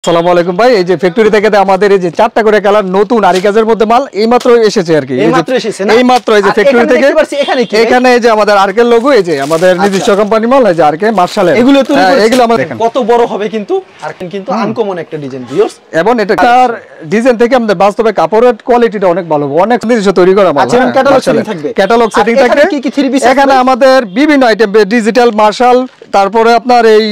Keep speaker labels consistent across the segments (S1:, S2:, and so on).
S1: আসসালামু আলাইকুম ভাই, এই যে ফ্যাক্টরি থেকে আমাদের এই যে চারটা করে কালার নতুন আরি কাজের মধ্যে মাল এইমাত্র এসেছে আর কি। এইমাত্র এই যে ফ্যাক্টরি থেকে এখানে এই যে আমাদের আরকে লোগো, এই যে আমাদের নিজস্ব কোম্পানি মাল, এই যে আরকে মার্শালের
S2: এগুলো তৈরি করেছে।
S1: এগুলো আমাদের
S2: কত বড় হবে কিন্তু আরকে কিন্তু আনকমন একটা ডিজাইন ভিউয়ার্স,
S1: এবং এটা তার ডিজাইন থেকে আমাদের বাস্তবে কাপড়ের কোয়ালিটিটা অনেক ভালো, অনেক নিজস্ব তৈরি করা মাল।
S2: ক্যাটালগ সেটিং থাকবে,
S1: ক্যাটালগ সেটিং থাকবে।
S2: কি কি থ্রি পিস
S1: এখানে আমাদের বিভিন্ন আইটেম ডিজিটাল মার্শাল, তারপরে আপনার এই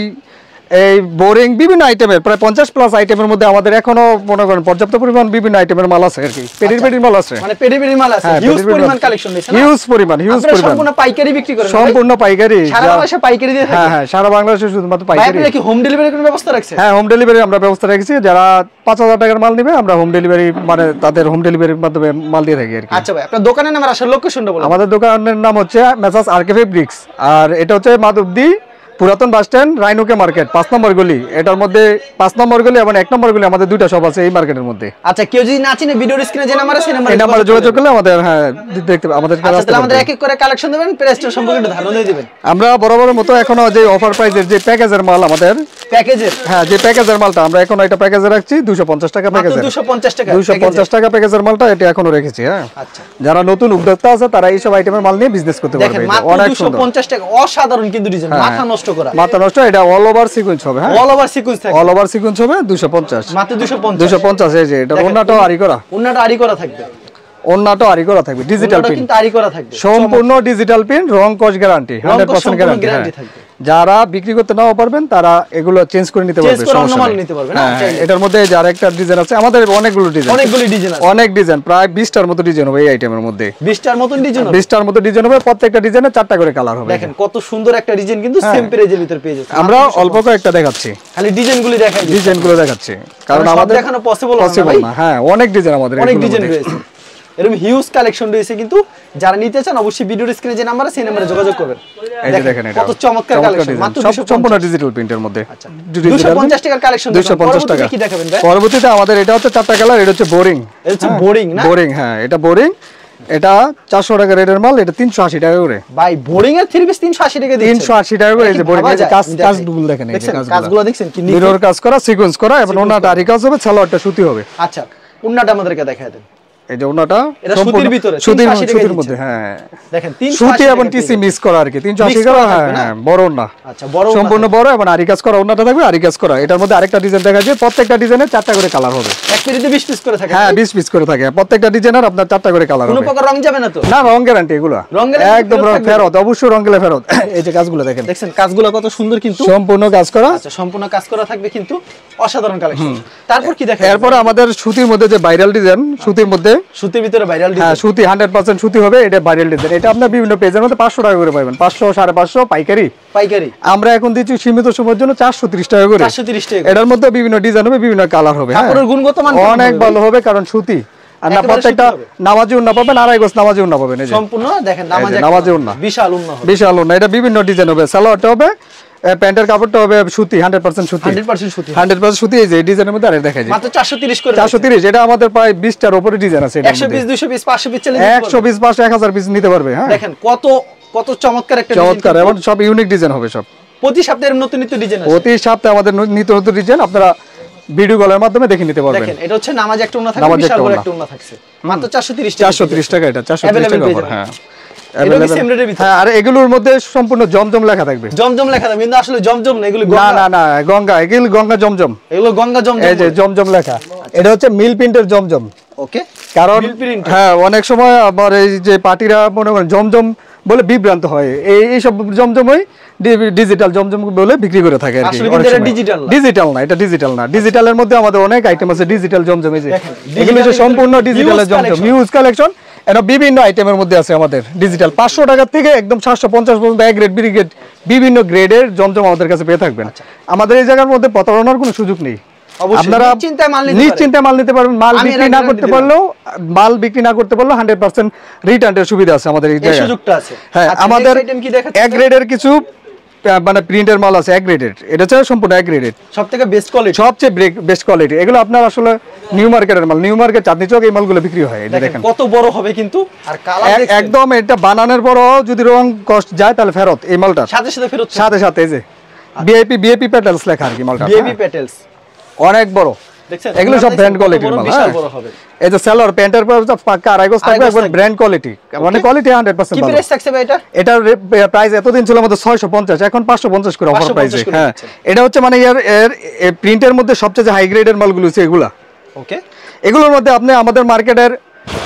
S1: বোরিং বিভিন্ন আইটেমের প্রায় 50 প্লাস আইটেমের মধ্যে আমাদের এখনো মনে করেন পর্যাপ্ত পরিমাণ বিভিন্ন আইটেমের মাল আছে আর কি। পেডির মাল আছে,
S2: মানে পেডির মাল আছে, হিউজ পরিমাণ কালেকশন আছে,
S1: হিউজ পরিমাণ
S2: সম্পূর্ণ পাইকারি বিক্রি করেন?
S1: সম্পূর্ণ পাইকারি,
S2: সারা বাংলাদেশে পাইকারি দিয়ে থাকে।
S1: হ্যাঁ, সারা বাংলাদেশে শুধুমাত্র পাইকারি।
S2: ভাই, কি হোম ডেলিভারি কোনো ব্যবস্থা রাখছেন?
S1: হ্যাঁ, হোম ডেলিভারি আমরা ব্যবস্থা রেখেছি। যারা 5000 টাকার মাল নেবে আমরা হোম ডেলিভারি, মানে তাদের হোম ডেলিভারির মাধ্যমে মাল দিয়ে থাকি আর কি।
S2: আচ্ছা ভাই, আপনার দোকানের নাম আর আসার লোকেশনটা বলুন।
S1: আমাদের দোকানের নাম হচ্ছে মেসার্স আরকে ফেব্রিক্স, আর এটা হচ্ছে মাধবদী পুরাতন বাস স্ট্যান্ড, রাইনুকে মার্কেট, 5 নম্বর গলি। এটার মধ্যে 5 নম্বর গলি এবং 1 নম্বর গলি আমাদের দুইটা শপ আছে এই মার্কেটের মধ্যে।
S2: আচ্ছা, কেউ যদি না চিনে ভিডিওর স্ক্রিনে যে নাম্বার আছে
S1: এই নাম্বারে যোগাযোগ করলে আমাদের দেখতে আমাদের
S2: কাছে আসতে আমাদের এক এক করে কালেকশন দেবেন, প্রাইসটা সম্পর্কে একটু ধারণা দিয়ে দিবেন।
S1: আমরা বরাবরের মতো এখনো যে অফার প্রাইসের যে প্যাকেজের মাল আমাদের
S2: প্যাকেজের,
S1: হ্যাঁ, যে প্যাকেজের মালটা আমরা এখন এটা প্যাকেজে রাখছি 250 টাকা প্যাকেজে, 250 টাকা প্যাকেজের মালটা এটা এখনো রেখেছি। হ্যাঁ, আচ্ছা, যারা নতুন উদ্যোক্তা আছে তারা এই সব আইটেমের মাল নিয়ে বিজনেস করতে পারবে।
S2: অনেক সুন্দর, 250 টাকা অসাধারণ কিন্তু ডিজাইন, মাথা নষ্ট করা,
S1: মাথা নষ্ট। এটা অল ওভার সিকোয়েন্স হবে। হ্যাঁ,
S2: অল ওভার সিকোয়েন্স থাকবে,
S1: অল ওভার সিকোয়েন্স হবে 250,
S2: মাত্র
S1: 250। এই যে এটা ওন্নাটাও আরি করা,
S2: ওন্নাটা আরি করা থাকবে,
S1: ওন্নাটাও আরি করা থাকবে, ডিজিটাল প্রিন্ট
S2: কিন্তু আরি করা থাকবে,
S1: সম্পূর্ণ ডিজিটাল প্রিন্ট, রং কস গ্যারান্টি, 100% গ্যারান্টি থাকবে। যারা বিক্রি করতে নাও পারবেন তারা এগুলো চেঞ্জ করে নিতে পারবে, সমস্যা নেই। এটার মধ্যে যে আরেকটা ডিজাইন আছে আমাদের, অনেকগুলো ডিজাইন আছে, অনেক ডিজাইন, প্রায় 20টার মতো ডিজাইন হবে এই আইটেমের মধ্যে।
S2: 20টার মতো ডিজাইন হবে,
S1: 20টার মতো ডিজাইন হবে, প্রত্যেকটা ডিজাইনে 4টা করে কালার হবে।
S2: দেখেন কত সুন্দর একটা ডিজাইন, কিন্তু সেম প্রাইজের ভিতর পেয়ে যাচ্ছে।
S1: আমরা অল্প কয়েকটা দেখাচ্ছি,
S2: খালি ডিজাইনগুলো দেখাচ্ছি,
S1: কারণ আমাদের
S2: দেখানো পসিবল না।
S1: হ্যাঁ, অনেক ডিজাইন আমাদের,
S2: অনেক ডিজাইন রয়েছে, এরকম হিউজ কালেকশন রয়েছে। কিন্তু যারা নিতে চান অবশ্যই ভিডিওর স্ক্রিনে যে নাম্বার আছে সেই নম্বরে যোগাযোগ করবেন।
S1: এই যে দেখেন এটা
S2: কত চমৎকার কালেকশন, মাত্র
S1: সম্পূর্ণ ডিজিটাল প্রিন্টের মধ্যে।
S2: আচ্ছা, 250 টাকার কালেকশন,
S1: 250 টাকা।
S2: কি দেখাবেন ভাই?
S1: পরবর্তীতে আমাদের এটা হচ্ছে 4টা কালার, এটা হচ্ছে বোরিং,
S2: এটা হচ্ছে বোরিং না?
S1: বোরিং, হ্যাঁ, এটা বোরিং। এটা 400 টাকা রেটের মাল, এটা 380 টাকা করে।
S2: ভাই, বোরিং এর 3 পিস 380 টাকা দিচ্ছেন?
S1: 380 টাকা করে। এই যে বোরিং এর কাজগুলো দেখেন, এই যে
S2: কাজগুলো দেখছেন কি
S1: মিরর কাজ করা, সিকোয়েন্স করা, এবং ওন্নাটা আরি কাজ হবে, সালোয়ারটা সুতি হবে।
S2: আচ্ছা, ওন্নাটা আমাদেরকে দেখায় দেন।
S1: এই যে ওন্নাটা
S2: সুতির ভিতরে,
S1: সুতির মধ্যে, হ্যাঁ,
S2: দেখেন
S1: সুতি এবং টিসি মিক্স করা আর কি, 380 টাকা। হ্যাঁ, বড় ওন্না,
S2: আচ্ছা, বড়
S1: সম্পূর্ণ বড়, এবং আরি কাজ করা ওন্নাটা থাকবে, আরি কাজ করা। এটার মধ্যে আরেকটা ডিজাইন দেখা যায়, প্রত্যেকটা ডিজাইনে 4টা করে কালার হবে।
S2: এক পেটিতে 20 পিস করে থাকে?
S1: হ্যাঁ, 20 পিস করে থাকে, প্রত্যেকটা ডিজাইনের আপনার 4টা করে কালার হবে।
S2: কোনো প্রকার রং যাবে না তো?
S1: না, রং গ্যারান্টি, এগুলো একদম ফেরত, অবশ্যই রং গেলে ফেরত। এই যে কাজগুলো দেখেন,
S2: দেখছেন কাজগুলো কত সুন্দর, কিন্তু
S1: সম্পূর্ণ কাজ করা।
S2: আচ্ছা, সম্পূর্ণ কাজ করা থাকবে, কিন্তু অসাধারণ কালেকশন। তারপর কি দেখেন?
S1: এরপর আমাদের সুতির মধ্যে যে ভাইরাল ডিজাইন, সুতির মধ্যে,
S2: সুতির ভিতরে ভাইরাল ডিজাইন,
S1: হ্যাঁ, সুতি 100% সুতি হবে, এটা ভাইরাল ডিজাইন। এটা আপনার বিভিন্ন পেজের মধ্যে 500 টাকা করে পাবেন, 500, 550 পাইকারি। আমরা এখন দিচ্ছি সীমিত সময়ের জন্য 430 টাকা করে।
S2: 430 টাকা।
S1: এটার মধ্যে বিভিন্ন ডিজাইন হবে, বিভিন্ন কালার হবে।
S2: কাপড়ের গুণগত মান
S1: অনেক ভালো হবে, কারণ সুতি। আর না, প্রত্যেকটা নামাজি উন্না পাবেন, আড়াই গজ নামাজি উন্না পাবেন। এই যে
S2: সম্পূর্ণ দেখেন
S1: নামাজি উন্না,
S2: বিশাল উন্না হবে,
S1: বিশাল উন্না। এটা বিভিন্ন ডিজাইন হবে, সালোয়ারটা হবে, প্যান্টের কাপড়টা হবে সুতি, 100% সুতি, 100% সুতি। এই যে ডিজাইনের মধ্যে আরে দেখা যায়
S2: মাত্র 430 করে।
S1: 430, এটা আমাদের প্রায় 20টার উপরে ডিজাইন আছে।
S2: 100 পিস, 200 পিস, 500 পিস,
S1: 120, 500, 1000 পিস নিতে পারবে। হ্যাঁ,
S2: দেখেন কত কত চমৎকার একটা ডিজাইন,
S1: চমৎকার, এবং সব ইউনিক ডিজাইন হবে। সব
S2: প্রতি সপ্তাহে নতুন নতুন ডিজাইন আছে,
S1: প্রতি সপ্তাহে আমাদের নিত্য নতুন ডিজাইন আপনারা ভিডিও কলের মাধ্যমে দেখে নিতে পারবেন।
S2: দেখেন এটা হচ্ছে নামাজ একটা উন্না থাকবে, বিশাল বড় একটা উন্না থাকছে, মাত্র 430 টাকা।
S1: 430 টাকা, এটা 430 টাকা অফার। হ্যাঁ,
S2: হ্যাঁ,
S1: আর এগুলোর মধ্যে সম্পূর্ণ জমজম লেখা থাকবে।
S2: জমজম লেখা থাকবে, কিন্তু আসলে জমজম না, এগুলো
S1: না না না, গঙ্গা, এগুলো গঙ্গা জমজম,
S2: এগুলো গঙ্গা জমজম।
S1: এই যে জমজম লেখা, এটা হচ্ছে মিল প্রিন্টের জমজম।
S2: ওকে,
S1: কারণ হ্যাঁ, অনেক সময় আবার এই যে পার্টিরা মনে করেন জমজম বলে বিভ্রান্ত হয়, এই সব জমজমই ডিজিটাল জমজম বলে বিক্রি করে থাকে আর কি। ডিজিটাল না, এটা ডিজিটাল না। ডিজিটালের মধ্যে আমাদের অনেক আইটেম আছে, ডিজিটাল জমজম। এই যে এগুলো হচ্ছে সম্পূর্ণ ডিজিটালের জমজম, হিউজ কালেকশন। এটা বিভিন্ন আইটেমের মধ্যে আছে আমাদের ডিজিটাল, 500 টাকা থেকে একদম 750 পর্যন্ত, এক গ্রেড, বি গ্রেড, বিভিন্ন গ্রেডের জমজম আমাদের কাছে পেয়ে থাকবেন। আমাদের এই জায়গার মধ্যে প্রতারণার কোনো সুযোগ নেই, আপনারা নিশ্চিন্তায় মাল নিতে পারবেন। মাল বিক্রি না করতে পারলেও 100% রিটার্নের সুবিধা আছে আমাদের এই জায়গায়। হ্যাঁ, আমাদের এক গ্রেডের কিছু মানে প্রিন্টের মাল আছে, এক গ্রেডের। এটা হচ্ছে সম্পূর্ণ এক গ্রেডের,
S2: সবথেকে বেস্ট কোয়ালিটি,
S1: সবচেয়ে বেস্ট কোয়ালিটি। এগুলো আপনার আসলে নিউ মার্কেটের মাল, নিউ মার্কেট, চাঁদনী চক, এই মালগুলো বিক্রি হয়। এটা দেখেন
S2: কত বড় হবে, কিন্তু আর কালার
S1: একদম, এটা বানানোর পরও যদি রং কষ্ট যায় তাহলে ফেরত, এই মালটা
S2: সাথে সাথে ফেরত,
S1: সাথে সাথে। এই যে ভিআইপি পেটেলস লেখা আর কি মালটা,
S2: ভিআইপি পেটেলস।
S1: অনেক বড়,
S2: দেখছেন
S1: এগুলো সব ব্র্যান্ড কোয়ালিটির মাল।
S2: বিশাল বড় হবে।
S1: এই যে সেলর প্যান্টের পর পাক্কা আড়াই গজ থাকবে, একবার ব্র্যান্ড কোয়ালিটি, মানে কোয়ালিটি 100%
S2: কি
S1: ভালো।
S2: প্রাইস থাকছে ভাই এটা?
S1: এটার প্রাইস এতদিন ছিল আমাদের 650, এখন 550 করে অফার প্রাইসে। হ্যাঁ, এটা হচ্ছে মানে এর প্রিন্টের মধ্যে সবচেয়ে হাই গ্রেডের মালগুলো হচ্ছে এগুলা।
S2: ওকে,
S1: এগুলোর মধ্যে আপনি আমাদের মার্কেটের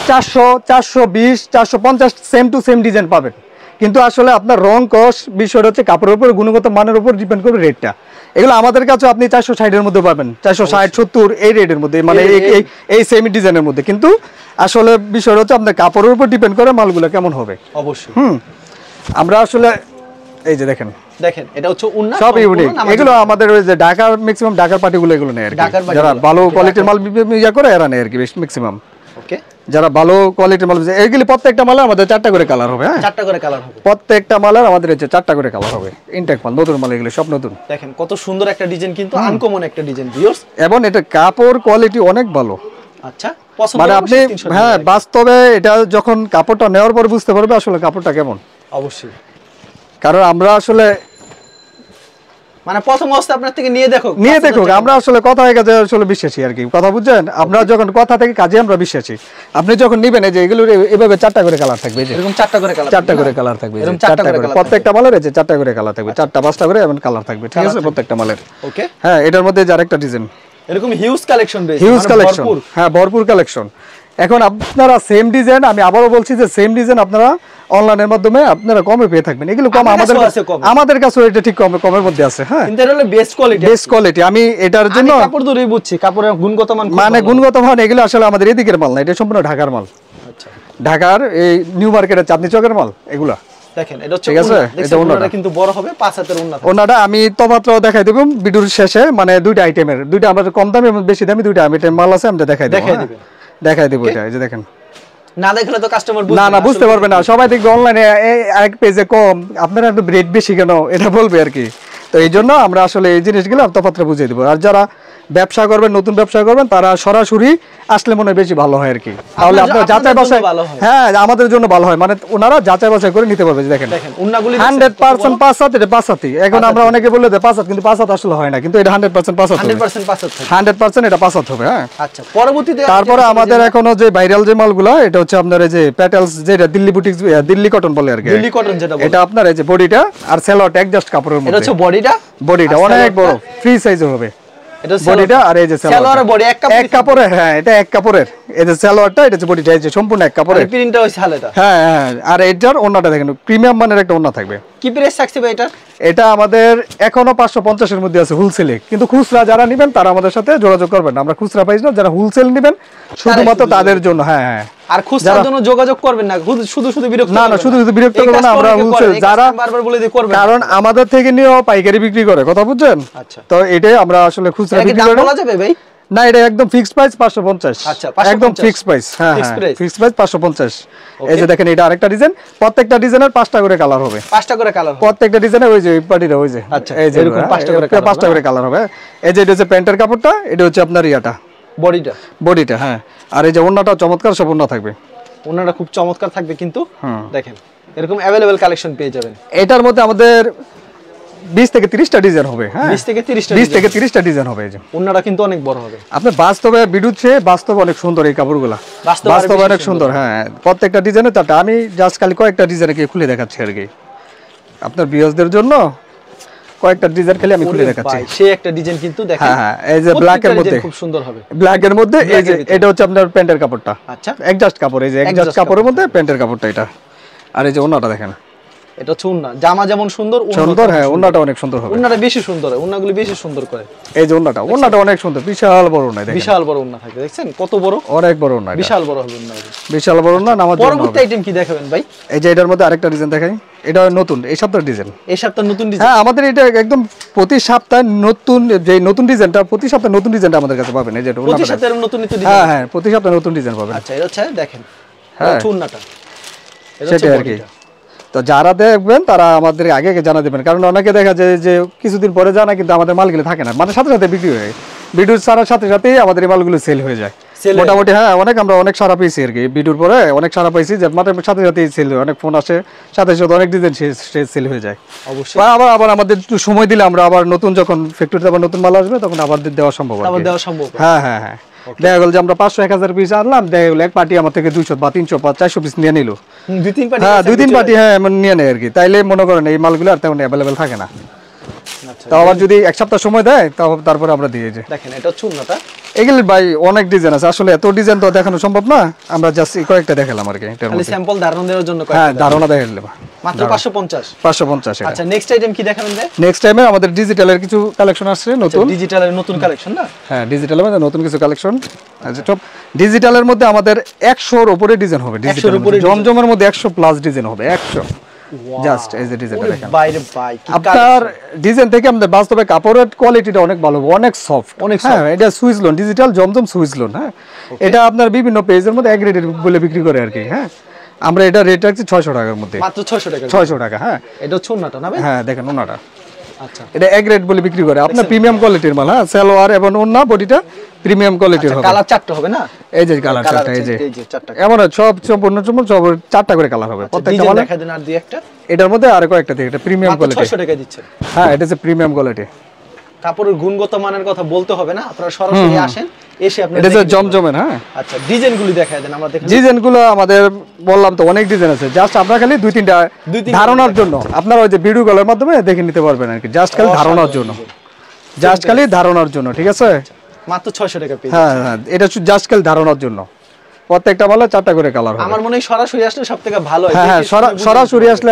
S1: 400, 420, 450 সেম টু সেম ডিজাইন পাবেন, কিন্তু আসলে আপনার রং কস বিষয়টা হচ্ছে কাপড়ের উপর, গুণগত মানের উপর ডিপেন্ড করবে রেটটা। এগুলো আমাদের কাছে আপনি 460 এর মধ্যে পাবেন, 460, 70 এই রেটের মধ্যে, মানে এই সেমি ডিজাইনের মধ্যে। কিন্তু আসলে বিষয়টা হচ্ছে আপনার কাপড়ের উপর ডিপেন্ড করে মালগুলো কেমন হবে।
S2: অবশ্যই।
S1: আমরা আসলে এই যে দেখেন
S2: এটা হচ্ছে উন্না,
S1: সব ইউনিক। এগুলো আমাদের ওই যে ঢাকার ম্যাক্সিমাম ঢাকার পার্টিগুলো এগুলো নেয় আর কি, যারা ভালো কোয়ালিটির মাল ইয়া করে এরা নেয় আর কি ম্যাক্সিমাম।
S2: ওকে,
S1: যারা ভালো কোয়ালিটির মাল, এইগুলি প্রত্যেকটা মালে আমাদের 4টা করে কালার হবে। হ্যাঁ,
S2: 4টা করে কালার হবে
S1: প্রত্যেকটা মালের আমাদের হচ্ছে 4টা করে কালার হবে। ইনটেক মাল, নতুন মাল, এগুলো সব নতুন।
S2: দেখেন কত সুন্দর একটা ডিজাইন, কিন্তু আনকমন একটা ডিজাইন ভিউয়ার্স।
S1: এবং এটা কাপড় কোয়ালিটি অনেক ভালো।
S2: আচ্ছা, পছন্দ
S1: মানে আপনি হ্যাঁ বাস্তবে এটা যখন কাপড়টা নেওয়ার পর বুঝতে পারবে আসলে কাপড়টা কেমন।
S2: অবশ্যই,
S1: কারণ আমরা আসলে
S2: মানে প্রথম অবস্থা আপনার থেকে নিয়ে দেখো
S1: আমরা আসলে কথা হয়ে গেছে আসলে বিশ্বাসী আর কি, কথা বুঝছেন? আমরা যখন কথা থেকে কাজে আমরা বিশ্বাসী। আপনি যখন নিবেন এই যে এগুলো এভাবে 4টা করে কালার থাকবে,
S2: এরকম 4টা করে কালার,
S1: 4টা করে কালার থাকবে,
S2: এরকম 4টা করে
S1: প্রত্যেকটা মালের এই যে 4টা করে কালার থাকবে, 4টা 5টা করে এমন কালার থাকবে, ঠিক আছে প্রত্যেকটা মালের।
S2: ওকে,
S1: হ্যাঁ, এটার মধ্যে যে আরেকটা ডিজাইন,
S2: এরকম হিউজ কালেকশন রয়েছে,
S1: হিউজ কালেকশন। হ্যাঁ, ভরপুর কালেকশন। এখন আপনারা সেম ডিজাইন, আমি আবারও বলছি যে সেম ডিজাইন আপনারা অনলাইনের মাধ্যমে আপনারা কমে পেয়ে থাকবেন। এগুলো কম আমাদের কাছে এটা ঠিক কমের মধ্যে আছে। হ্যাঁ,
S2: কিন্তু এটা হলো বেস্ট কোয়ালিটি,
S1: বেস্ট কোয়ালিটি। আমি এটার জন্য
S2: কাপড় ধরেই বুঝছি কাপড়ের গুণগত মান,
S1: মানে গুণগত মান এগুলো আসলে আমাদের এদিকের মাল না, এটা সম্পূর্ণ ঢাকার মাল।
S2: আচ্ছা,
S1: ঢাকার এই নিউ মার্কেটের চাঁদনী চকের মাল এগুলা।
S2: দেখেন এটা হচ্ছে, ঠিক আছে, এটা ওন্নাটা কিন্তু বড় হবে, 5 হাতের ওন্না।
S1: ওন্নাটা আমি তফাৎটাও দেখাই দেব ভিডিওর শেষে, মানে দুইটা আইটেমের, দুইটা আমাদের কম দামি এবং বেশি দামি দুইটা আইটেম মাল আছে, আমরা দেখাই দেব এটা। এই যে দেখেন,
S2: না দেখলে তো কাস্টমার
S1: না বুঝতে পারবে না, সবাই দেখবে অনলাইনে এক পেজে কম, আপনারা একটু রেট বেশি কেন এটা বলবে আর কি। তো এই জন্য আমরা আসলে এই জিনিসগুলো তফাৎটা বুঝিয়ে দেবো। আর যারা ব্যবসা করবেন, নতুন ব্যবসা করবেন, তারা সরাসরি আসলে মনে বেশি ভালো হয় আর কি। তাহলে আপনারা যাচাই বাছাই, হ্যাঁ আমাদের জন্য ভালো হয়, মানে ওনারা যাচাই বাছাই করে নিতে পারবে। দেখেন 100% 5 হাত, এটা 5 হাতই। এখন আমরা অনেকে বললে যে 5 হাত, কিন্তু 5 হাত আসলে হয় না, কিন্তু এটা 100% 5 হাত, 100% এটা 5 হাত হবে। হ্যাঁ,
S2: আচ্ছা, পরবর্তীতে
S1: তারপরে আমাদের এখনো যে ভাইরাল যে মালগুলো, এটা হচ্ছে আপনার এই যে প্যাটেলস, যেটা দিল্লি বুটিক, দিল্লি কটন বলে আর কি,
S2: দিল্লি কটন যেটা বলে,
S1: এটা আপনার এই যে বডিটা আর সেলোয়ারটা অ্যাডজাস্ট কাপড়ের মধ্যে।
S2: এটা হচ্ছে বডিটা
S1: অনেক বড়, ফ্রি সাইজে হবে
S2: এটা
S1: বডিটা। আর এই যে
S2: সালোয়ারের বডি এক
S1: কাপড়ের, হ্যাঁ এটা এক কাপড়ের। এই যে সালোয়ারটা, এটা যে বডিটা, এই যে সম্পূর্ণ এক কাপড়ের,
S2: প্রিন্টটা হইছে হালকা।
S1: হ্যাঁ হ্যাঁ। আর এটার ওন্নাটা দেখেন, প্রিমিয়াম মানের একটা ওন্না থাকবে।
S2: কি প্রাইস থাকছে ভাই এটা?
S1: এটা আমাদের এখনো 550 এর মধ্যে আছে হোলসেলে, কিন্তু খুচরা যারা নেবেন তারা আমাদের সাথে যোগাযোগ করবেন। আমরা খুচরা পাইছি না, যারা হোলসেল নেবেন শুধুমাত্র তাদের জন্য। হ্যাঁ হ্যাঁ,
S2: আর খুচরার জন্য যোগাযোগ করবেন না, শুধু বিরক্ত
S1: না শুধু বিরক্ত করবেন না। আমরা হোলসেল যারা
S2: বারবার বলে দিয়ে করবেন,
S1: কারণ আমাদের থেকে নিয়েও পাইকারি বিক্রি করে, কথা বুঝছেন?
S2: আচ্ছা,
S1: তো এটাই আমরা আসলে খুচরা বিক্রি করি।
S2: বলা যাবে ভাই?
S1: না, এটা একদম ফিক্সড প্রাইস 550।
S2: আচ্ছা,
S1: একদম ফিক্সড প্রাইস। হ্যাঁ হ্যাঁ, ফিক্সড প্রাইস 550। এই যে দেখেন, এটা আরেকটা ডিজাইন, প্রত্যেকটা ডিজাইনের 5টা করে কালার হবে,
S2: 5টা করে কালার হবে
S1: প্রত্যেকটা ডিজাইনের। ওই যে এই পাটিটা, ওই যে
S2: আচ্ছা, এই যে এরকম
S1: 5টা করে কালার হবে। এই যে এটা হচ্ছে প্যান্টের কাপড়টা, এটা হচ্ছে আপনার ইয়াটা বডিটা। হ্যাঁ, আর এই যে ওন্নাটা চমৎকার সব ওন্না থাকবে,
S2: ওন্নাটা খুব চমৎকার থাকবে। কিন্তু দেখেন এরকম अवेलेबल কালেকশন পেয়ে যাবেন।
S1: এটার মধ্যে আমাদের 20 থেকে 30টা ডিজাইন হবে। হ্যাঁ,
S2: 20 থেকে 30টা
S1: ডিজাইন হবে। এই যে
S2: ওন্নাটা কিন্তু অনেক বড় হবে।
S1: আপনার বাস্তবে ভিডিওতে বাস্তবে অনেক সুন্দর এই কাপড়গুলো, বাস্তবে অনেক সুন্দর। হ্যাঁ, প্রত্যেকটা ডিজাইনে 4টা। আমি জাস্ট খালি কয়েকটা ডিজাইনে কি খুলে দেখাচ্ছি আর কি আপনার ভিউয়ারদের জন্য। কয়েকটা ডিজাইন খালি আমি খুলে দেখাচ্ছি।
S2: সেই একটা ডিজাইন কিন্তু দেখেন,
S1: হ্যাঁ এই যে ব্ল্যাক এর মধ্যে
S2: খুব সুন্দর হবে।
S1: ব্ল্যাক এর মধ্যে এই যে এটা হচ্ছে আপনার প্যান্টের কাপড়টা।
S2: আচ্ছা,
S1: অ্যাডজাস্ট কাপড়, এই যে অ্যাডজাস্ট কাপড়ের মধ্যে প্যান্টের কাপড়টা এটা। আর এই যে ওন্নাটা দেখেন,
S2: এটা হচ্ছে ওন্না, জামা যেমন সুন্দর,
S1: হ্যাঁ ওন্নাটা অনেক সুন্দর হবে।
S2: ওন্নাটা বেশি সুন্দর হয়, ওন্নাগুলো বেশি সুন্দর করে।
S1: এই যে ওন্নাটা অনেক সুন্দর, বিশাল বড় ওন্না, দেখেন
S2: বিশাল বড় ওন্না থাকে, দেখছেন কত বড়,
S1: অনেক বড় ওন্না,
S2: বিশাল বড় হবে ওন্না,
S1: বিশাল বড় ওন্না। নামাজ
S2: পরবর্তী আইটেম কি দেখাবেন ভাই?
S1: এই যে এটার মধ্যে আরেকটা ডিজাইন দেখাই, এটা নতুন এই সপ্তাহের ডিজাইন।
S2: এই সপ্তাহে নতুন ডিজাইন?
S1: হ্যাঁ, আমাদের এটা একদম প্রতি সপ্তাহে নতুন, যে নতুন ডিজাইনটা প্রতি সপ্তাহে নতুন ডিজাইনটা আমাদের কাছে পাবেন। এই যে
S2: প্রতি সপ্তাহে নতুন ডিজাইন।
S1: হ্যাঁ হ্যাঁ, প্রতি সপ্তাহে নতুন ডিজাইন পাবেন।
S2: আচ্ছা, এটা হচ্ছে দেখেন,
S1: হ্যাঁ
S2: ওন্নাটা
S1: সেটাই আর কি। তো যারা দেখবেন তারা আমাদের আগে জানা দেবেন, কারণ অনেকে দেখা যায় যে কিছুদিন পরে জানা কিন্তু আমাদের মালগুলো থাকে না, মানে সাথে সাথে বিক্রি হয়ে, ভিডিও ছাড়ার সাথে সাথেই আমাদের এই মালগুলো সেল হয়ে যায়। মোটামুটি হ্যাঁ আমরা অনেক সারা পেয়েছি আর কি, ভিডিওর পরে অনেক সারা পাইছি, যে মাত্র সাথে সাথে সেল হয়, অনেক ফোন আসে সাথে সাথে অনেক ডিজাইন সেল হয়ে যায়।
S2: অবশ্যই
S1: আবার আমাদের একটু সময় দিলে আমরা আবার নতুন যখন ফ্যাক্টরিতে আবার নতুন মাল আসবে তখন আবার দেওয়া সম্ভব আর কি।
S2: দেওয়া সম্ভব।
S1: হ্যাঁ দেখা গেল যে আমরা 500-1000 পিস আনলাম, দেখা গেল এক পার্টি আমার থেকে 200 বা 300 বা 400 পিস নিয়ে নিল, 2-3 পার্টি নিয়ে নেয় আর কি। তাইলে মনে করেন এই মালগুলো আর তেমন অ্যাভেলেবেল থাকে না। তাও আবার যদি এক সপ্তাহ সময় দেয় তারপরে আমরা দিয়ে যাই।
S2: দেখেন এটা চুন্নাটা,
S1: এগুলো ভাই অনেক ডিজাইন আছে, আসলে এত ডিজাইন তো দেখানো সম্ভব না, আমরা জাস্ট কয়েকটা দেখালাম আর কি।
S2: খালি স্যাম্পল ধারণা দেওয়ার জন্য
S1: হ্যাঁ ধারণা দেখালাম
S2: মাত্র 550। আচ্ছা নেক্সট আইটেম কি দেখাবেন ভাই?
S1: নেক্সট টাইমে আমাদের ডিজিটালের কিছু কালেকশন আসছে নতুন,
S2: ডিজিটালের নতুন কালেকশন না?
S1: হ্যাঁ ডিজিটালের মধ্যে নতুন কিছু কালেকশন আছে। সব ডিজিটালের মধ্যে আমাদের 100-এর উপরে ডিজাইন হবে, জমজমের মধ্যে 100 প্লাস ডিজাইন হবে, 100 জাস্ট এই যে ডিজাইনটা দেখেন
S2: বাইরে ভাই কি
S1: আপনার ডিজাইন থেকে আমাদের বাস্তবে কাপড়ের কোয়ালিটিটা অনেক ভালো, অনেক সফট, হ্যাঁ এটা সুইজলন ডিজিটাল জমজম সুইজলন। হ্যাঁ এটা আপনার বিভিন্ন পেজের মধ্যে এক রেটের বলে বিক্রি করে আর কি। হ্যাঁ আমরা এটা রেট রাখছি 600 টাকার মধ্যে,
S2: মাত্র 600
S1: টাকা। হ্যাঁ
S2: এটা হচ্ছে ওন্নাটা না ভাই?
S1: হ্যাঁ দেখেন ওন্নাটা,
S2: আচ্ছা
S1: এটা এক রেট বলে বিক্রি করে আপনার প্রিমিয়াম কোয়ালিটির মাল। হ্যাঁ সালোয়ার এবং ওন্না বডিটা প্রিমিয়াম কোয়ালিটির হবে।
S2: কালার চারটা হবে না?
S1: এই যে কালার চারটা, এই যে
S2: চারটা,
S1: এমন সব সম্পূর্ণ সব 4টা করে কালার হবে প্রত্যেকটা মালে।
S2: দেখা দেন আর দুই একটা,
S1: এটার মধ্যে আর কয়েকটা দেখে, এটা প্রিমিয়াম কোয়ালিটি
S2: 600 টাকা দিচ্ছেন।
S1: হ্যাঁ এটা হচ্ছে প্রিমিয়াম কোয়ালিটি।
S2: কাপড়ের গুণগত মানের কথা বলতে হবে না, আপনারা সরাসরি আসেন, এসে আপনারা
S1: এটা হচ্ছে জমজমের। হ্যাঁ
S2: আচ্ছা ডিজাইনগুলো দেখায় দেন আমরা দেখেন।
S1: ডিজাইনগুলো আমাদের বললাম তো অনেক ডিজাইন আছে, জাস্ট আপনারা খালি 2-3টা ধারণার জন্য আপনারা ওই যে ভিডিও কলের মাধ্যমে দেখে নিতে পারবেন আর কি, জাস্ট খালি ধারণার জন্য, জাস্ট খালি ধারণার জন্য, ঠিক আছে?
S2: মাত্র 600 টাকা পেয়ে।
S1: হ্যাঁ এটা জাস্ট খালি ধারণার জন্য, প্রত্যেকটা মালে 4টা করে কালার হবে।
S2: আমার মনে হয় সরাসরি আসলে সবথেকে ভালো হয়।
S1: হ্যাঁ সরাসরি আসলে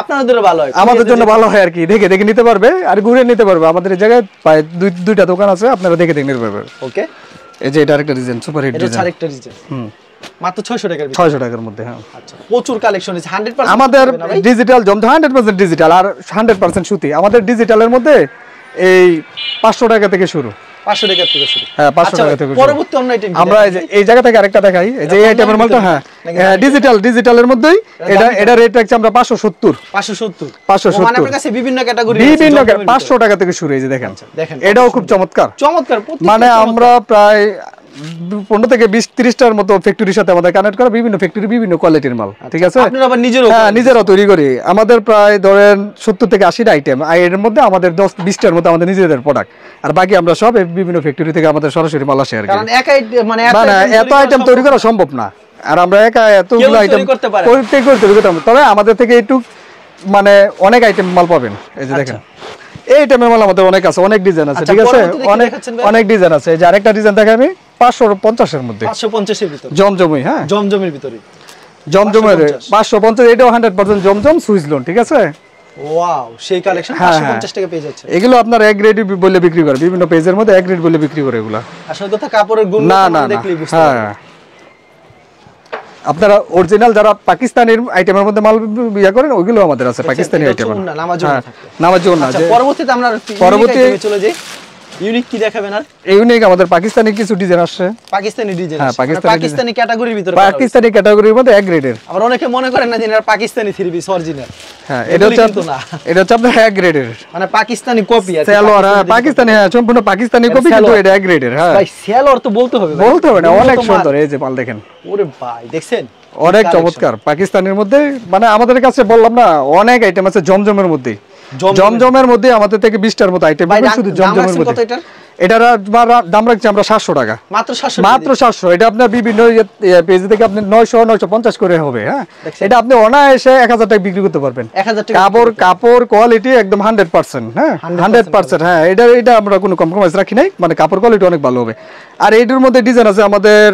S1: আপনাদের
S2: ভালো হয়,
S1: আমাদের জন্য ভালো হয় আর কি, দেখে দেখে নিতে পারবে আর ঘুরে নিতে পারবে। আমাদের এই জায়গায় প্রায় 2টা দোকান আছে, আপনারা দেখে দেখে নিতে পারবেন।
S2: ওকে
S1: এই যে এটা আরেকটা ডিজাইন, সুপার হিট ডিজাইন,
S2: এটা আরেকটা ডিজাইন। মাত্র 600 টাকার,
S1: 600 টাকার মধ্যে। হ্যাঁ
S2: আচ্ছা প্রচুর কালেকশন আছে। 100%
S1: আমাদের ডিজিটাল জমজম 100% ডিজিটাল আর 100% সুতি। আমাদের ডিজিটালের মধ্যে এই 500 টাকা থেকে শুরু,
S2: 500 টাকা থেকে শুরু।
S1: হ্যাঁ 500 টাকা থেকে শুরু।
S2: পরবর্তী অন্য আইটেম
S1: আমরা এই জায়গা থেকে আরেকটা দেখাই, এই যে এই আইটেমের মালটা। হ্যাঁ ডিজিটালের মধ্যেই এটা রেট রাখছি আমরা 570
S2: মানে আপনার কাছে বিভিন্ন ক্যাটাগরি,
S1: 500 টাকা থেকে শুরু। এই যে দেখেন এটাও খুব চমৎকার, মানে আমরা প্রায় 15 থেকে 20-30টার মতো ফ্যাক্টরির সাথে আমাদের কানেক্ট করা, বিভিন্ন ফ্যাক্টরি বিভিন্ন কোয়ালিটির মাল, ঠিক আছে?
S2: আপনারা আবার
S1: নিজেরাও তৈরি করি। আমাদের প্রায় ধরেন 70 থেকে 80টা আইটেম, আর এর মধ্যে আমাদের 10-20টার মতো আমাদের নিজেদের প্রোডাক্ট, আর বাকি আমরা সব বিভিন্ন ফ্যাক্টরি থেকে আমাদের সরাসরি মাল আসে আর কি।
S2: কারণ
S1: এত আইটেম তৈরি করা সম্ভব না, আর আমরা একা এতগুলো আইটেম করতে তবে আমাদের থেকে একটু মানে অনেক আইটেম মাল পাবেন। এই যে দেখেন এই আইটেমের মাল আমাদের অনেক আছে, অনেক ডিজাইন আছে, ঠিক আছে? অনেক ডিজাইন আছে। যে আরেকটা ডিজাইন দেখাই আমি 550-এর মধ্যে,
S2: 550-এর ভিতরে
S1: জমজমই। হ্যাঁ
S2: জমজমের ভিতরে,
S1: জমজমের 550, এটাও 100% জমজম সুইজলন, ঠিক আছে?
S2: ওয়াও সেই কালেকশন 550 টাকা পেয়ে যাচ্ছে।
S1: এগুলো আপনার এক গ্রেড বলে বিক্রি করে, বিভিন্ন পেজের মধ্যে এক গ্রেড বলে বিক্রি করে এগুলা।
S2: আসল কথা কাপড়ের গুণগত দেখলেই বুঝতে পারবেন। আপনারা
S1: অরিজিনাল যারা পাকিস্তানি আইটেমের মধ্যে মাল ইয়া করেন, ওইগুলো আমাদের আছে পাকিস্তানি আইটেম, নামাজ জন্য।
S2: আচ্ছা পরবর্তীতে আমরা চলে যাই। ইউনিক কি দেখাবেন? আর
S1: ইউনিক আমাদের পাকিস্তানি কিছু ডিজাইন আসছে,
S2: পাকিস্তানি ডিজাইন।
S1: হ্যাঁ
S2: পাকিস্তানি ক্যাটাগরির ভিতরে,
S1: পাকিস্তানি ক্যাটাগরির মধ্যে এক গ্রেডের।
S2: আবার অনেকে মনে করেন না যে এটা পাকিস্তানি 3 পিস অরিজিনাল।
S1: হ্যাঁ এটা হচ্ছে আপনার এক গ্রেডের,
S2: মানে পাকিস্তানি কপি আছে।
S1: সালোয়ার পাকিস্তানি, হ্যাঁ সম্পূর্ণ পাকিস্তানি কপি, কিন্তু এটা এক গ্রেডের। হ্যাঁ ভাই
S2: সালোয়ার তো বলতে হবে
S1: না, অনেক সুন্দর। এই যে মাল দেখেন,
S2: ওরে ভাই দেখছেন
S1: অনেক চমৎকার। পাকিস্তানির মধ্যে মানে আমাদের কাছে বললাম না অনেক আইটেম আছে জমজমের মধ্যে। জমজমের মধ্যে আমাদের থেকে 20টার মতো আইটেম আছে শুধু জমজমের মধ্যে। এটার দাম রাখছি আমরা 700 টাকা, মাত্র 700। এটা আপনার বিভিন্ন পেজ থেকে আপনি 900-950 করে হবে। হ্যাঁ এটা আপনি অনায়াসে 1000 টাকা বিক্রি করতে পারবেন। কাপড় কোয়ালিটি একদম 100%। হ্যাঁ 100%। হ্যাঁ এটা আমরা কোনো কম্প্রোমাইজ রাখি নাই, মানে কাপড় কোয়ালিটি অনেক ভালো হবে। আর এইটার মধ্যে ডিজাইন আছে আমাদের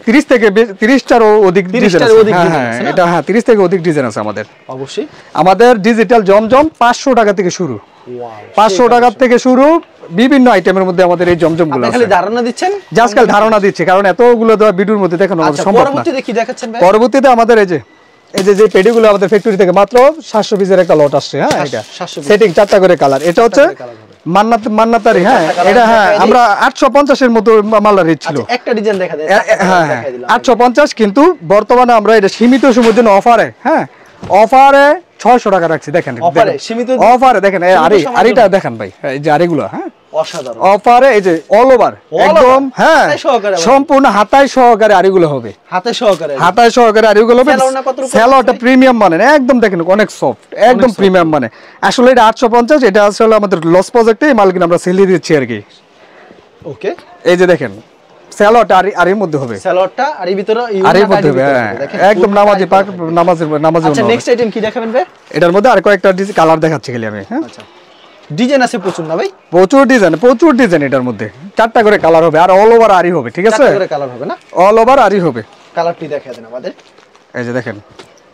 S1: 30 থেকে 30টারও অধিক ডিজাইন আছে। হ্যাঁ এটা 30 থেকে অধিক ডিজাইন আছে আমাদের।
S2: অবশ্যই
S1: আমাদের ডিজিটাল জমজম 500 টাকা থেকে শুরু, 500 টাকা থেকে শুরু। বিভিন্ন আইটেমের মধ্যে আমাদের এই জমজমগুলো আছে।
S2: খালি ধারণা দিচ্ছেন,
S1: জাস্ট খালি ধারণা দিচ্ছি, কারণ এতগুলো ভিডিওর মধ্যে দেখানো সম্ভব না।
S2: পরবর্তীতে কি দেখাচ্ছেন ভাই?
S1: পরবর্তীতে আমাদের এই যে পেডিগুলো আমাদের ফ্যাক্টরি থেকে মাত্র 700 পিসের একটা লট আসছে। হ্যাঁ এটা সেটিং 4টা করে কালার। এটা হচ্ছে মান্নাতারি। হ্যাঁ এটা আমরা 850 এর মতো মালার রেট ছিল।
S2: একটা ডিজাইন দেখা দেয়।
S1: হ্যাঁ 850, কিন্তু বর্তমানে আমরা এটা সীমিত সময়ের জন্য অফারে, হ্যাঁ অফারে 600 টাকা রাখছি। দেখেন অফারে দেখেন, আরিটা দেখেন ভাই, এই যে আরিগুলো। হ্যাঁ
S2: অসাধারণ
S1: অফারে এই যে অল ওভার একদম হ্যাঁ সম্পূর্ণ হাতায় সহকারে আরিগুলো হবে, হাতায় সহকারে আরিগুলো হবে। সেলোয়ারটা প্রিমিয়াম মানে একদম দেখেন অনেক সফট, একদম প্রিমিয়াম মানে। আসলে এটা 850, এটা আসলে আমাদের লস প্রজেক্টে মাল কিনা আমরা সেল দিচ্ছি আর কি।
S2: ওকে,
S1: এই যে দেখেন সেলোয়ারটা আরির মধ্যে হবে,
S2: সেলোয়ারটা আরির ভিতরে
S1: আরির মধ্যে হবে একদম নামাজি পাক নামাজি।
S2: আচ্ছা নেক্সট আইটেম কি দেখাবেন ভাই?
S1: এটার মধ্যে আর কয়েকটা কালার দেখাচ্ছি খালি আমি। হ্যাঁ
S2: আচ্ছা, ডিজাইন আছে প্রচুর না ভাই?
S1: প্রচুর ডিজাইন এটার মধ্যে। 4টা করে কালার হবে আর অল ওভার আরি হবে, ঠিক আছে?
S2: 4টা করে কালার হবে না?
S1: অল ওভার আরি হবে।
S2: কালারটি দেখায় দেন আমাদের।
S1: এই যে দেখেন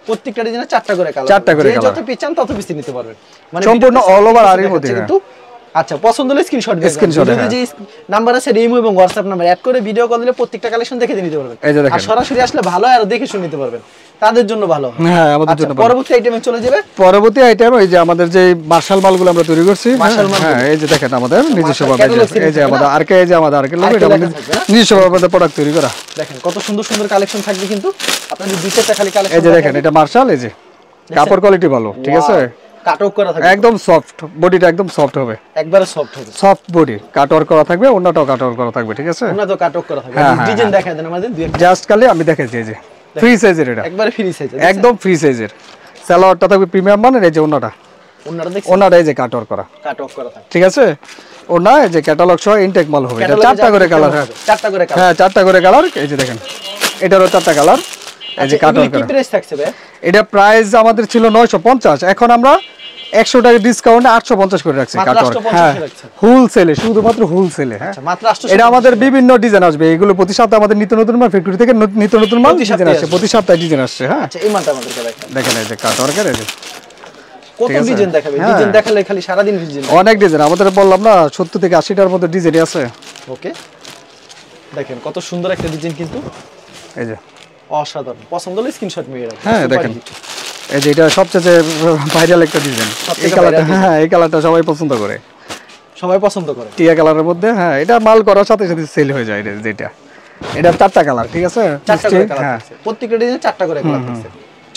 S2: প্রত্যেকটা ডিজাইনে 4টা করে কালার,
S1: 4টা করে কালার,
S2: যত পিস চান তত পিস নিতে পারবেন, মানে
S1: সম্পূর্ণ অল ওভার আরির মধ্যে। কিন্তু
S2: আচ্ছা, পছন্দ হলে স্ক্রিনশট দিবেন, যে নাম্বার আছে ইমো এবং হোয়াটসঅ্যাপ নাম্বার অ্যাড করে ভিডিও কল দিলে প্রত্যেকটা কালেকশন দেখে নিতে পারবেন। আর সরাসরি আসলে ভালো আর দেখে শুনে নিতে পারবেন, তাদের জন্য ভালো।
S1: হ্যাঁ আমাদের জন্য।
S2: পরবর্তী আইটেমে চলে যাবে।
S1: পরবর্তী আইটেম এই যে আমাদের যে মার্শাল মালগুলো আমরা তৈরি করছি। হ্যাঁ এই যে দেখেন আমাদের নিজস্ব ভাবে, এই যে আমাদের আরকে, এই যে আমাদের আরকে লোগো, এটা আমাদের নিজস্ব ভাবে প্রোডাক্ট তৈরি করা।
S2: দেখেন কত সুন্দর সুন্দর কালেকশন থাকবে কিন্তু আপনাদের দুই চারটা খালি কালেকশন।
S1: এই যে দেখেন এটা মার্শাল, এই যে কাপড় কোয়ালিটি ভালো, ঠিক আছে?
S2: কাটওয়ার্ক করা থাকবে
S1: একদম সফট, বডিটা একদম সফট হবে,
S2: একবারে সফট হবে,
S1: সফট বডি, কাটওয়ার্ক করা থাকবে, ওন্নাটাও কাটওয়ার্ক করা থাকবে, ঠিক আছে?
S2: ওন্না তো কাটওয়ার্ক করা থাকবে। ডিজাইন দেখায় দেন আমাদের দুই একটা।
S1: জাস্ট খালি আমি দেখাচ্ছি, এই যে ফ্রি সাইজের, এটা
S2: একবারে ফ্রি সাইজ,
S1: একদম ফ্রি সাইজের। সালোয়ারটা থাকবে প্রিমিয়াম মানের। এই যে ওন্নাটা
S2: দেখছেন,
S1: ওন্নাটা এই যে কাটওয়ার্ক করা
S2: থাকবে,
S1: ঠিক আছে? ওন্না এই যে ক্যাটালগ সহ ইনটেক মাল হবে। এটা 4টা করে কালার,
S2: 4টা করে কালার,
S1: হ্যাঁ 4টা করে কালার। এই যে দেখেন এটারও 4টা কালার। এই যে কাটওয়ার্ক করা।
S2: কি প্রাইস থাকছে ভাই? এটা
S1: প্রাইস আমাদের ছিল 950, এখন আমরা 100 টাকা ডিসকাউন্টে 850 করে রাখছি কাটওয়ার্ক। হ্যাঁ হোলসেলে, শুধুমাত্র হোলসেলে। হ্যাঁ মাত্র 800। এটা আমাদের বিভিন্ন ডিজাইন আসবে, এগুলো প্রতি সপ্তাহে আমাদের নিত্য নতুন মাল ফ্যাক্টরি থেকে নিত্য নতুন মাল ডিজাইন আসছে, প্রতি সপ্তাহে ডিজাইন আসছে। হ্যাঁ
S2: আচ্ছা, এই মালটা আমাদেরকে
S1: দেখেন, এই যে কাটওয়ার্কের, এই যে
S2: কত ডিজাইন দেখাবে, ডিজাইন দেখালে খালি সারা দিন ডিজাইন,
S1: অনেক ডিজাইন আমাদের। বললাম না 70 থেকে 80টার মধ্যে ডিজাইন আছে।
S2: ওকে, দেখেন কত সুন্দর একটা ডিজাইন কিন্তু,
S1: এই যে
S2: অসাধারণ। পছন্দ হলে স্ক্রিনশট মেরে রাখুন।
S1: হ্যাঁ দেখেন এই যে এটা সবচেয়ে ভাইরাল একটা ডিজাইন, এই কালারটা। হ্যাঁ এই কালারটা সবাই পছন্দ করে,
S2: সবাই পছন্দ করে
S1: টিয়া কালারের মধ্যে। হ্যাঁ এটা মাল করার সাথে সাথে সেল হয়ে যায়। যেটা এটা 4টা কালার, ঠিক আছে?
S2: 4টা করে কালার আছে, প্রত্যেকটা ডিজাইন 4টা করে কালার আছে।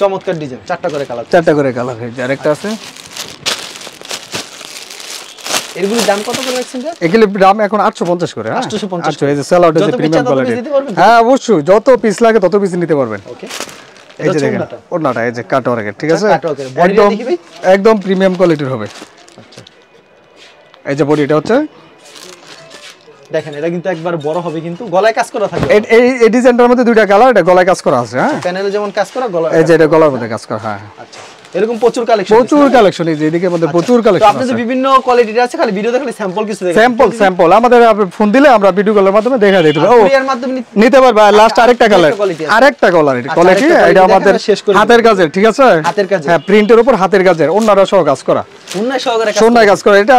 S2: চমৎকার ডিজাইন, 4টা করে কালার,
S1: 4টা করে কালার। এই যে আরেকটা আছে,
S2: এগুলোর দাম কত করে রাখছেন?
S1: এগুলোর দাম এখন 850 করে।
S2: 850।
S1: এই যে সেলোয়ারটা যে প্রিমিয়াম কোয়ালিটি। হ্যাঁ অবশ্যই, যত পিস লাগে তত পিস নিতে পারবেন।
S2: ওকে,
S1: এই যে দেখেন ওন্নাটা, এই যে কাটওয়ার্কের, ঠিক আছে? একদম প্রিমিয়াম কোয়ালিটির হবে।
S2: আচ্ছা,
S1: এই যে বডিটা হচ্ছে
S2: দেখেন, এটা কিন্তু একবার বড় হবে, কিন্তু গলায় কাজ করা থাকবে।
S1: এই ডিজাইনটার মধ্যে দুইটা কালার, এটা গলায় কাজ করা আছে। হ্যাঁ
S2: প্যানেলে যেমন কাজ করা, গলায়
S1: এই যে এটা গলার মধ্যে কাজ করা। হ্যাঁ
S2: আচ্ছা, এরকম প্রচুর কালেকশন,
S1: এই যে এদিকে মধ্যে প্রচুর কালেকশন আছে।
S2: আপনাদের বিভিন্ন কোয়ালিটির আছে, খালি ভিডিও দেখলে স্যাম্পল কিছু দেখেন।
S1: স্যাম্পল আমাদের ফোন দিলে আমরা ভিডিও কলের মাধ্যমে দেখা দিতে পারবো,
S2: কুরিয়ার মাধ্যমে
S1: নিতে পারবে। লাস্ট আরেকটা কোয়ালিটি, এটা আমাদের হাতের কাজের, ঠিক আছে? হ্যাঁ প্রিন্টের উপর হাতের কাজের, ওন্নাটা সহ কাজ করা, ওন্নায় কাজ করা। এটা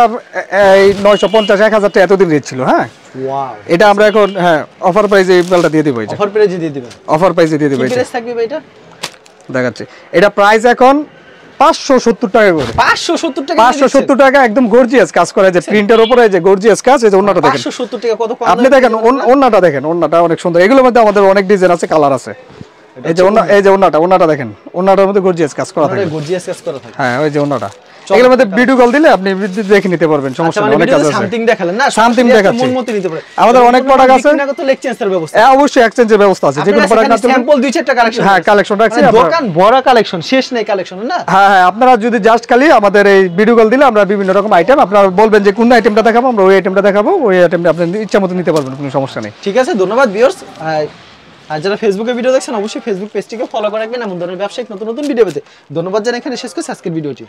S1: এই 950 1000 টাকা এতদিন রেট ছিল। হ্যাঁ ওয়াও, এটা আমরা এখন হ্যাঁ অফার প্রাইসে এই মালটা দিয়ে দিব। এই যে অফার প্রাইসে দিয়ে দিব। কি প্রাইস থাকবে ভাই এটা? দেখাচ্ছি, এটা প্রাইস এখন 570 টাকা করে। 570 টাকা একদম গর্জিয়াস কাজ করা, যে প্রিন্টের উপরে যে গর্জিয়াস কাজ। এই যে ওন্নাটা দেখেন,
S2: 570 টাকা কত কম।
S1: আপনি দেখেন ওন্নাটা দেখেন, ওন্নাটা অনেক সুন্দর। এগুলোর মধ্যে আমাদের অনেক ডিজাইন আছে, কালার আছে। এই যে ওন্নাটা দেখেন, ওন্নাটার মধ্যে গর্জিয়াস কাজ করা থাকে। হ্যাঁ ওই যে ওন্নাটা, এগুলোর মধ্যে ভিডিও কল দিলে আপনি দেখে নিতে পারবেন, সমস্যা নেই। অনেক কাজ আছে, সামথিং দেখালেন না, সামথিং দেখাচ্ছি, মন মতো নিতে পারেন। আমাদের অনেক প্রোডাক্ট আছে, কিনা কত এক্সচেঞ্জের ব্যবস্থা। হ্যাঁ অবশ্যই এক্সচেঞ্জের ব্যবস্থা আছে, যে কোনো প্রোডাক্ট আছে। স্যাম্পল 2-4টা কালেকশন, হ্যাঁ কালেকশন রাখছি।
S2: দোকান বড় কালেকশন, শেষ নেই কালেকশন না।
S1: হ্যাঁ হ্যাঁ, আপনারা যদি জাস্ট খালি আমাদের এই ভিডিও কল দিলে আমরা বিভিন্ন রকম আইটেম, আপনারা বলবেন যে কোন আইটেমটা দেখাবো, আমরা ওই আইটেমটা দেখাবো, ওই আইটেমটা আপনি ইচ্ছা মতো নিতে পারবেন, কোনো সমস্যা নেই।
S2: ঠিক আছে, ধন্যবাদ ভিউয়ার্স। আর যারা ফেসবুকে ভিডিও দেখছেন অবশ্যই ফেসবুক পেজটিকে ফলো করে রাখবেন এমন ধরনের ব্যবসায়িক নতুন নতুন ভিডিও পেতে। ধন্যবাদ জানাই, এখানে শেষ করছি আজকের ভিডিওটি।